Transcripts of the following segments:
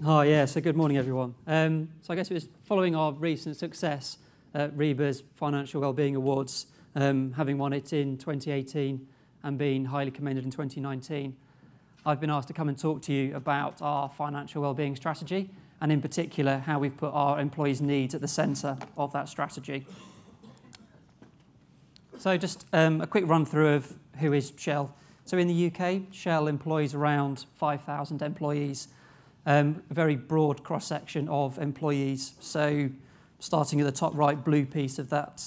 Hi, yeah, so good morning, everyone. So I guess it was following our recent success at REBA's Financial Wellbeing Awards, having won it in 2018 and being highly commended in 2019. I've been asked to come and talk to you about our financial wellbeing strategy, and in particular, how we've put our employees' needs at the centre of that strategy. So just a quick run through of who is Shell. So in the UK, Shell employs around 5,000 employees, a very broad cross-section of employees. So starting at the top right blue piece of that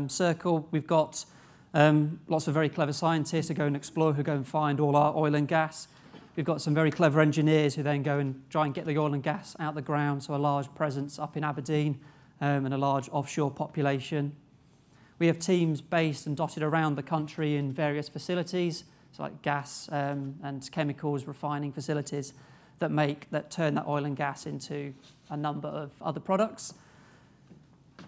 circle, we've got lots of very clever scientists who go and explore, who go and find all our oil and gas. We've got some very clever engineers who then go and try and get the oil and gas out the ground, so a large presence up in Aberdeen and a large offshore population. We have teams based and dotted around the country in various facilities, so like gas and chemicals refining facilities that turn that oil and gas into a number of other products.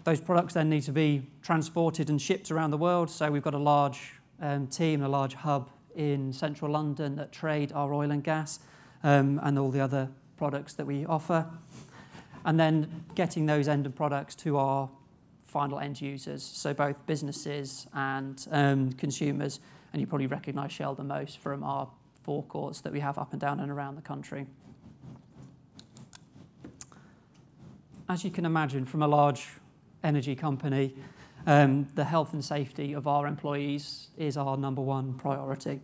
Those products then need to be transported and shipped around the world, so we've got a large team, a large hub in central London that trade our oil and gas and all the other products that we offer. And then getting those end products to our final end users, so both businesses and consumers. And you probably recognise Shell the most from our forecourts that we have up and down and around the country. As you can imagine, from a large energy company, the health and safety of our employees is our #1 priority.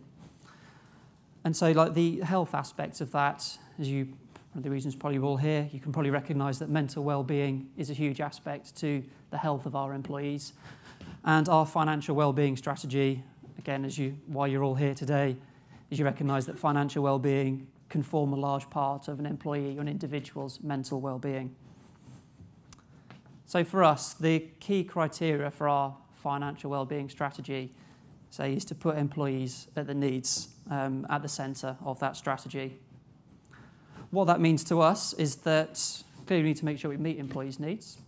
And so like the health aspects of that, one of the reasons probably you're all here, you can probably recognise that mental well-being is a huge aspect to the health of our employees. And our financial well-being strategy, again, why you're all here today, is you recognise that financial well-being can form a large part of an employee or an individual's mental well-being. So for us, the key criteria for our financial wellbeing strategy, is to put employees at the needs at the centre of that strategy. What that means to us is that clearly we need to make sure we meet employees' needs,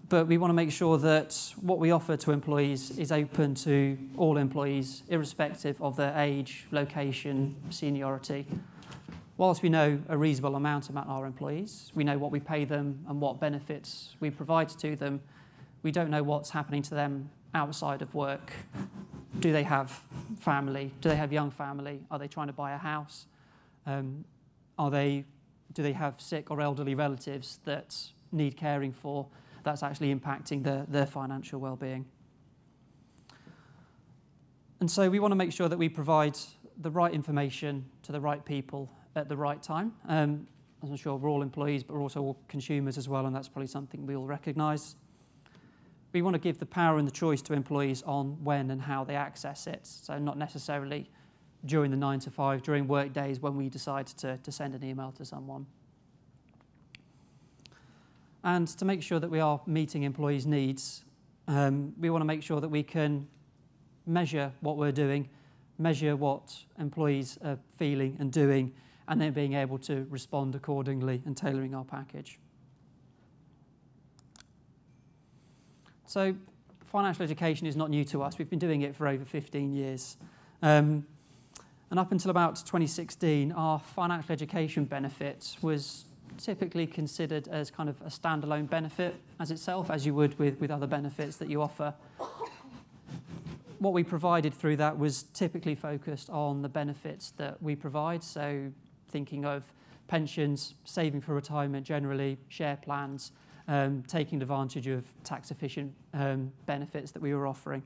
but we want to make sure that what we offer to employees is open to all employees, irrespective of their age, location, seniority. Whilst we know a reasonable amount about our employees, we know what we pay them and what benefits we provide to them, we don't know what's happening to them outside of work. Do they have family? Do they have young family? Are they trying to buy a house? Do they have sick or elderly relatives that need caring for that's actually impacting their financial well-being? And so we want to make sure that we provide the right information to the right people at the right time. I'm sure we're all employees, but we're also all consumers as well, and that's probably something we all recognise. We want to give the power and the choice to employees on when and how they access it, so not necessarily during the 9 to 5, during work days when we decide to send an email to someone. And to make sure that we are meeting employees' needs, we want to make sure that we can measure what we're doing, measure what employees are feeling and doing, and then being able to respond accordingly and tailoring our package. So financial education is not new to us. We've been doing it for over 15 years. And up until about 2016, our financial education benefit was typically considered as kind of a standalone benefit as itself, as you would with other benefits that you offer. What we provided through that was typically focused on the benefits that we provide, so thinking of pensions, saving for retirement generally, share plans, taking advantage of tax-efficient benefits that we were offering.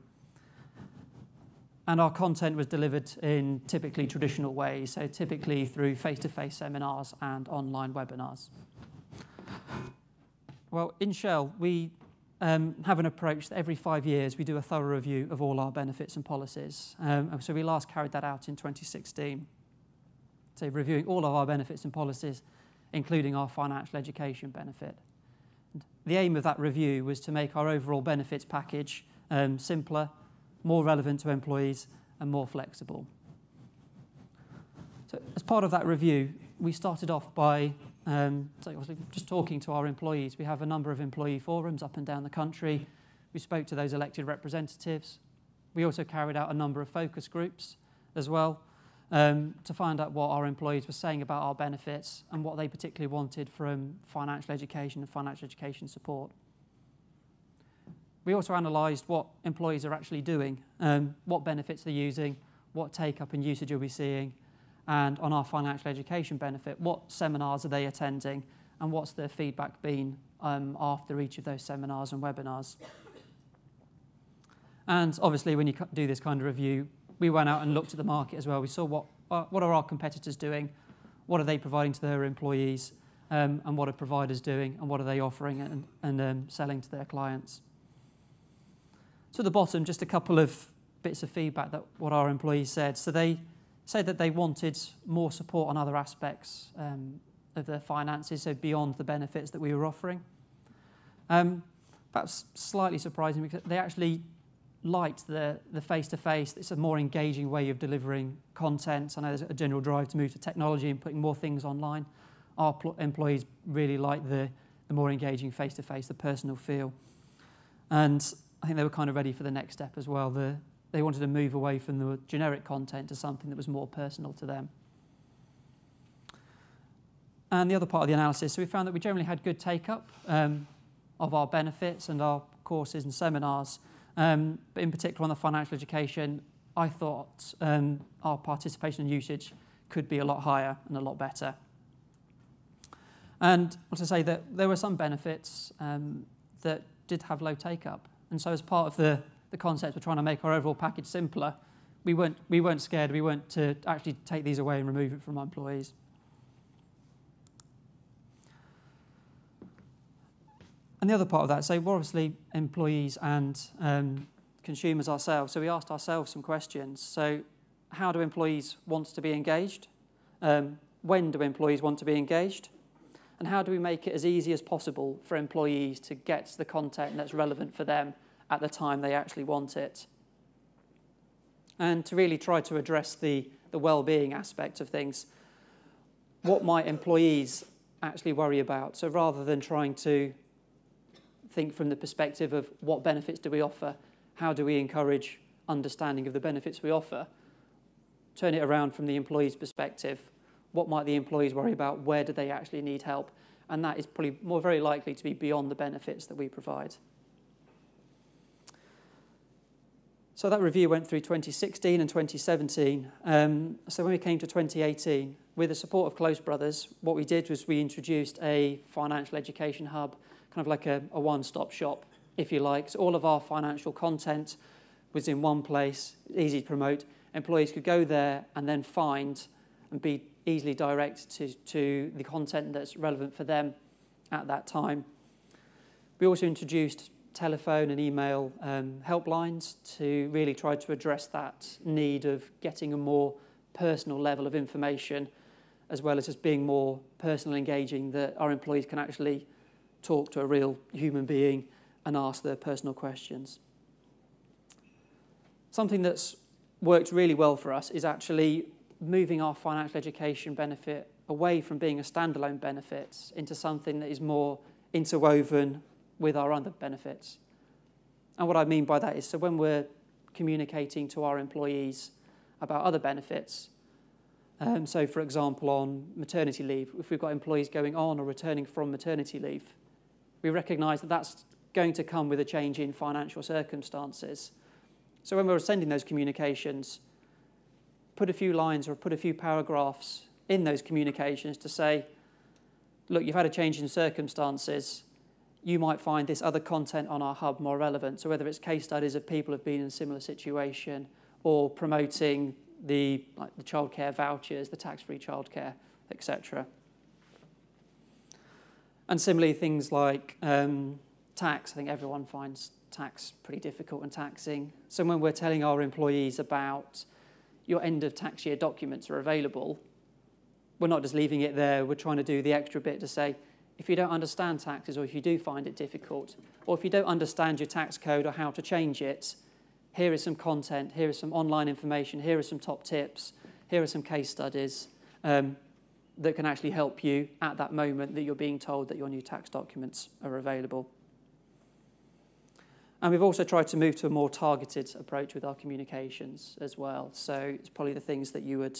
And our content was delivered in typically traditional ways, so typically through face-to-face seminars and online webinars. Well, in Shell, we have an approach that every 5 years we do a thorough review of all our benefits and policies. So we last carried that out in 2016. So reviewing all of our benefits and policies, including our financial education benefit. The aim of that review was to make our overall benefits package simpler, more relevant to employees, and more flexible. So as part of that review, we started off by just talking to our employees. We have a number of employee forums up and down the country. We spoke to those elected representatives. We also carried out a number of focus groups as well. to find out what our employees were saying about our benefits and what they particularly wanted from financial education and financial education support. We also analysed what employees are actually doing, what benefits they're using, what take-up and usage you'll be seeing, and on our financial education benefit, what seminars are they attending, and what's their feedback been after each of those seminars and webinars. And obviously, when you do this kind of review, we went out and looked at the market as well. We saw what are our competitors doing, what are they providing to their employees, and what are providers doing, and what are they offering and selling to their clients. So at the bottom, just a couple of bits of feedback that what our employees said. So they say that they wanted more support on other aspects of their finances, so beyond the benefits that we were offering. Perhaps slightly surprising because they actually liked the face-to-face. It's a more engaging way of delivering content. I know there's a general drive to move to technology and putting more things online. Our employees really like the more engaging face-to-face, the personal feel. And I think they were kind of ready for the next step as well. They wanted to move away from the generic content to something that was more personal to them. And the other part of the analysis, so we found that we generally had good take-up of our benefits and our courses and seminars. But in particular on the financial education, I thought our participation and usage could be a lot higher and a lot better. And I want to say that there were some benefits that did have low take-up. And so as part of the concept of trying to make our overall package simpler, we weren't scared. We weren't to actually take these away and remove it from our employees. And the other part of that, so we're obviously employees and consumers ourselves, so we asked ourselves some questions. So how do employees want to be engaged? When do employees want to be engaged? And how do we make it as easy as possible for employees to get the content that's relevant for them at the time they actually want it? And to really try to address the well-being aspect of things, what might employees actually worry about? So rather than trying to think from the perspective of what benefits do we offer, how do we encourage understanding of the benefits we offer, turn it around from the employee's perspective. What might the employees worry about? Where do they actually need help? And that is probably very likely to be beyond the benefits that we provide. So that review went through 2016 and 2017. So when we came to 2018, with the support of Close Brothers, what we did was we introduced a financial education hub, kind of like a one-stop shop, if you like. So all of our financial content was in one place, easy to promote. Employees could go there and then find and be easily directed to the content that's relevant for them at that time. We also introduced telephone and email helplines to really try to address that need of getting a more personal level of information, as well as just being more personal engaging, that our employees can actually talk to a real human being and ask their personal questions. Something that's worked really well for us is actually moving our financial education benefit away from being a standalone benefit into something that is more interwoven with our other benefits. And what I mean by that is, so when we're communicating to our employees about other benefits, so for example on maternity leave, if we've got employees going on or returning from maternity leave, we recognise that that's going to come with a change in financial circumstances. So when we're sending those communications, put a few lines or put a few paragraphs in those communications to say, look, you've had a change in circumstances. You might find this other content on our hub more relevant. So whether it's case studies of people who have been in a similar situation or promoting the childcare vouchers, the tax-free childcare, etc. And similarly, things like tax. I think everyone finds tax pretty difficult and taxing. So when we're telling our employees about your end of tax year documents are available, we're not just leaving it there. We're trying to do the extra bit to say, if you don't understand taxes or if you do find it difficult, or if you don't understand your tax code or how to change it, here is some content, here is some online information, here are some top tips, here are some case studies that can actually help you at that moment that you're being told that your new tax documents are available. And we've also tried to move to a more targeted approach with our communications as well. So it's probably the things that you would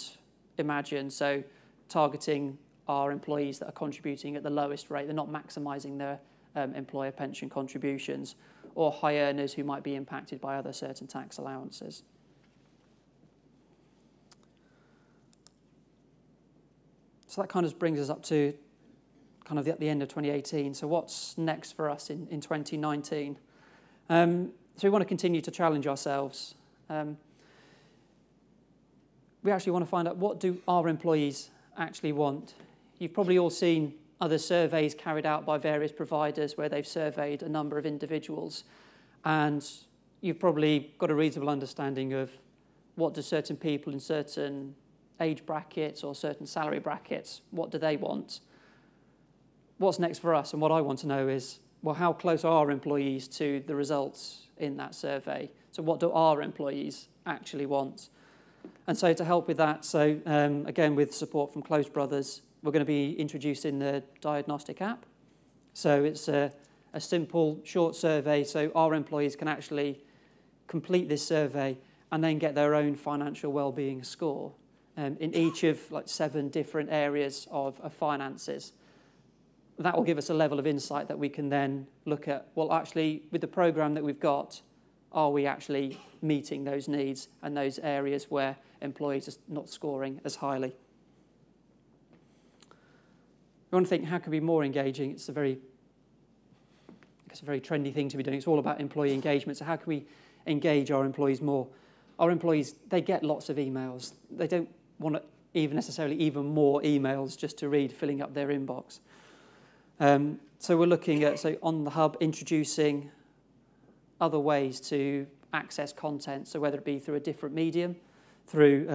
imagine. So targeting our employees that are contributing at the lowest rate, they're not maximising their employer pension contributions, or high earners who might be impacted by other certain tax allowances. So that kind of brings us up to kind of at the end of 2018. So what's next for us in 2019? So we want to continue to challenge ourselves. We actually want to find out, what do our employees actually want? You've probably all seen other surveys carried out by various providers where they've surveyed a number of individuals, and you've probably got a reasonable understanding of what do certain people in certain age brackets or certain salary brackets, what do they want? What's next for us, and what I want to know is, well, how close are our employees to the results in that survey? So what do our employees actually want? And so to help with that, so again, with support from Close Brothers, we're going to be introducing the diagnostic app. So it's a simple, short survey, so our employees can actually complete this survey and then get their own financial wellbeing score in each of 7 different areas of finances. That will give us a level of insight that we can then look at, well, actually, with the programme that we've got, are we actually meeting those needs and those areas where employees are not scoring as highly? We want to think, how can we be more engaging? It's a very trendy thing to be doing. It's all about employee engagement. So how can we engage our employees more? Our employees, they get lots of emails. They don't want even more emails just to read, filling up their inbox. So we're looking at, on the hub, introducing other ways to access content. So whether it be through a different medium, through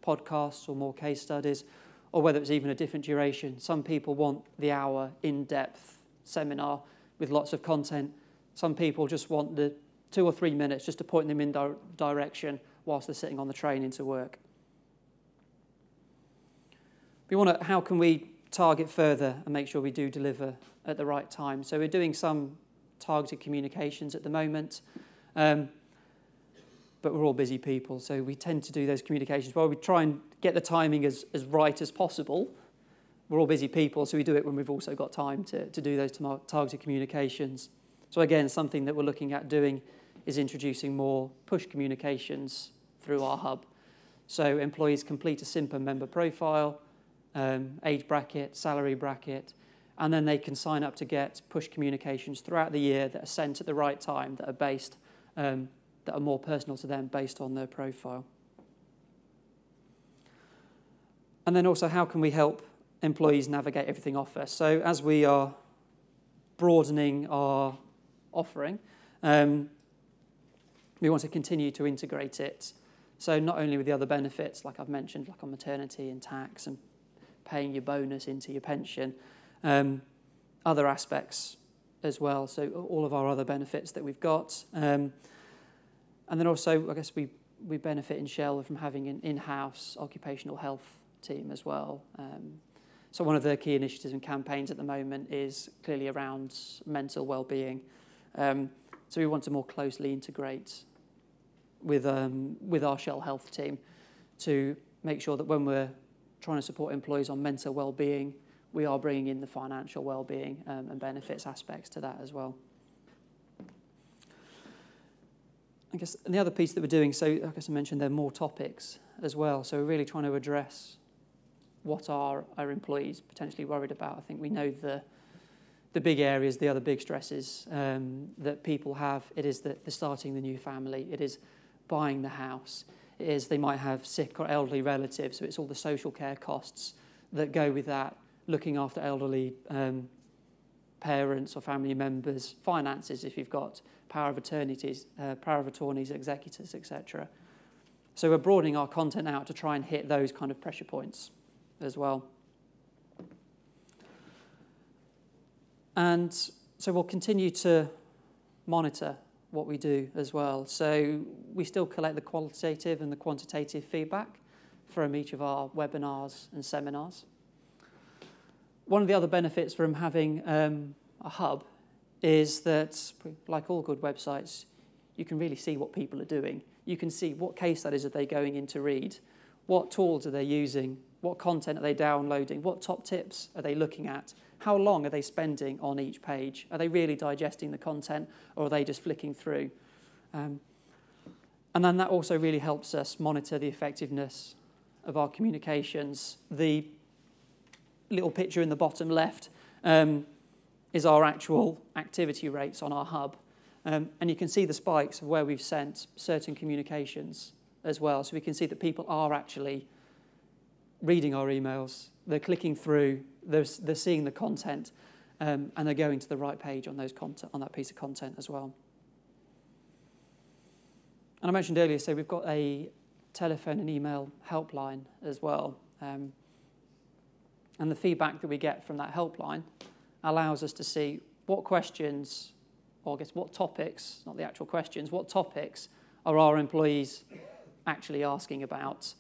podcasts or more case studies, or whether it's even a different duration. Some people want the hour in-depth seminar with lots of content. Some people just want the 2 or 3 minutes just to point them in direction whilst they're sitting on the train into work. We want to, how can we target further and make sure we do deliver at the right time? So we're doing some targeted communications at the moment, but we're all busy people, so we tend to do those communications. While we try and get the timing as right as possible, we're all busy people, so we do it when we've also got time to do those targeted communications. So again, something that we're looking at doing is introducing more push communications through our hub. So employees complete a simple member profile, age bracket, salary bracket, and then they can sign up to get push communications throughout the year that are sent at the right time, that are based, that are more personal to them based on their profile. And then also, how can we help employees navigate everything off us? So as we are broadening our offering, we want to continue to integrate it. So not only with the other benefits, like I've mentioned, like on maternity and tax and paying your bonus into your pension, other aspects as well. So all of our other benefits that we've got. And then also, I guess we benefit in Shell from having an in-house occupational health team as well. So one of the key initiatives and campaigns at the moment is clearly around mental well-being. So we want to more closely integrate with our Shell Health team to make sure that when we're trying to support employees on mental well-being, we are bringing in the financial well-being and benefits aspects to that as well. I guess the other piece that we're doing, so I guess I mentioned there are more topics as well. So we're really trying to address what are our employees potentially worried about. I think we know the big areas, the other big stresses that people have. It is the starting the new family. It is buying the house. It is they might have sick or elderly relatives. So it's all the social care costs that go with that, looking after elderly parents or family members, finances if you've got power of attorneys, executors, etc. So we're broadening our content out to try and hit those kind of pressure points as well. And so we'll continue to monitor what we do as well. So we still collect the qualitative and the quantitative feedback from each of our webinars and seminars. One of the other benefits from having a hub is that, like all good websites, you can really see what people are doing. You can see what case studies are they going in to read, What tools are they using? What content are they downloading? What top tips are they looking at? How long are they spending on each page? Are they really digesting the content, or are they just flicking through? And then that also really helps us monitor the effectiveness of our communications. The little picture in the bottom left is our actual activity rates on our hub. And you can see the spikes of where we've sent certain communications as well. So we can see that people are actually reading our emails, they're clicking through, they're seeing the content, and they're going to the right page on that piece of content as well. And I mentioned earlier, so we've got a telephone and email helpline as well. And the feedback that we get from that helpline allows us to see what questions, or I guess what topics, not the actual questions, what topics are our employees actually asking about?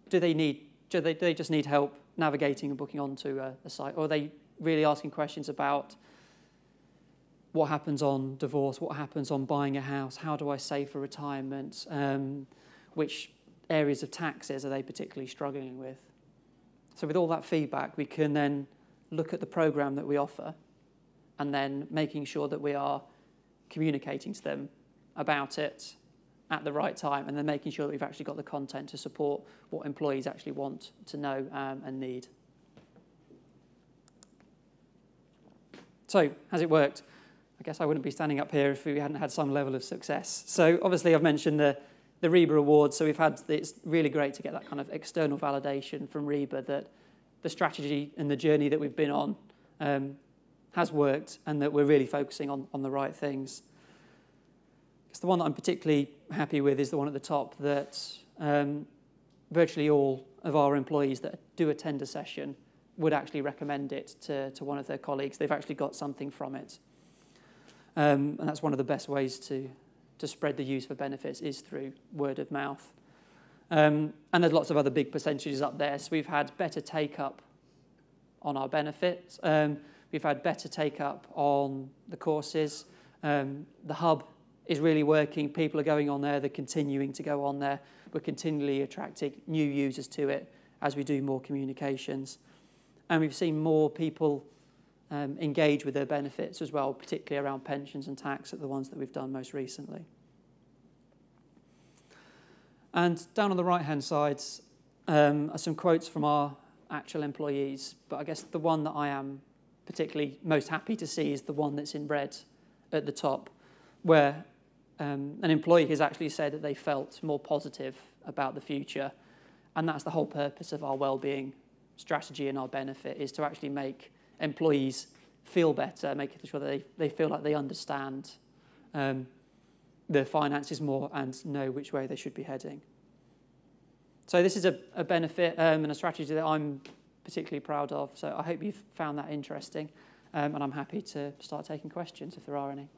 Do they just need help navigating and booking onto a site? Or are they really asking questions about what happens on divorce, what happens on buying a house, how do I save for retirement, which areas of taxes are they particularly struggling with? So with all that feedback, we can then look at the program that we offer and then making sure that we are communicating to them about it at the right time, and then making sure that we've actually got the content to support what employees actually want to know and need. So, has it worked? I guess I wouldn't be standing up here if we hadn't had some level of success. So obviously I've mentioned the REBA Awards, so it's really great to get that kind of external validation from REBA that the strategy and the journey that we've been on has worked, and that we're really focusing on the right things. The one that I'm particularly happy with is the one at the top, that virtually all of our employees that do attend a session would actually recommend it to one of their colleagues. They've actually got something from it. And that's one of the best ways to spread the use for benefits is through word of mouth. And there's lots of other big percentages up there. So we've had better take-up on our benefits. We've had better take-up on the courses. The hub is really working. People are going on there. They're continuing to go on there. We're continually attracting new users to it as we do more communications. And we've seen more people engage with their benefits as well, particularly around pensions and tax at the ones that we've done most recently. And down on the right-hand side are some quotes from our actual employees. But I guess the one that I am particularly most happy to see is the one that's in red at the top, where an employee has actually said that they felt more positive about the future. And that's the whole purpose of our wellbeing strategy and our benefit, is to actually make employees feel better, making sure that they feel like they understand their finances more and know which way they should be heading. So this is a benefit and a strategy that I'm particularly proud of. So I hope you've found that interesting, and I'm happy to start taking questions if there are any.